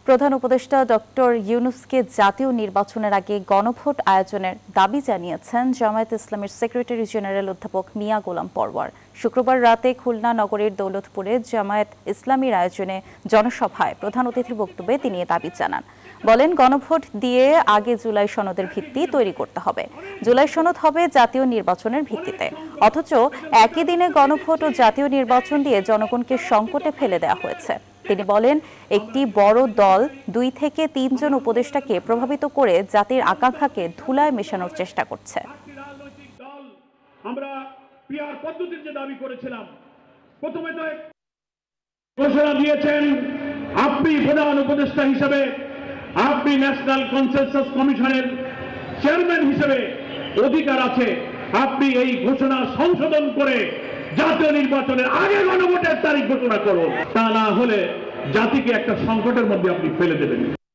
প্রধান উপদেষ্টা ডক্টর ইউনূসকে জাতীয় নির্বাচনের আগে গণভোট আয়োজনের দাবি জানিয়েছেন জামায়াত ইসলামীর সেক্রেটারি জেনারেল অধ্যাপক মিয়া গোলাম পরওয়ার। শুক্রবার রাতে খুলনা নগরীর দৌলতপুরে জামায়াত ইসলামীর আয়োজনে জনসভায় প্রধান অতিথির বক্তব্যে তিনি এ দাবি জানান। বলেন, গণভোট দিয়ে আগে জুলাই সনদের ভিত্তি তৈরি করতে হবে। জুলাই সনদ হবে জাতীয় নির্বাচনের ভিত্তিতে, অথচ একই দিনে গণভোট ও জাতীয় নির্বাচন দিয়ে জনগণকে সংকটে ফেলে দেওয়া হয়েছে। তিনি বলেন, একটি বড় দল 2 থেকে 3 জন উপদেষ্টাকে প্রভাবিত করে জাতির আকাঙ্ক্ষাকে ধুলায় মেশানোর চেষ্টা করছে। আমরা পিআর পদ্ধতির যে দাবি করেছিলাম, প্রথমে তো ঘোষণা দিয়েছেন আপনি প্রধান উপদেষ্টা হিসেবে, আপনি ন্যাশনাল কনসেনসাস কমিশনের চেয়ারম্যান হিসেবে অধিকার আছে আপনি এই ঘোষণা সংশোধন করে জাতীয় নির্বাচনের আগে গণভোটের তারিখ ঘোষণা করুন। তা না হলে জাতিকে একটা সংকটের মধ্যে আপনি ফেলে দেবেন।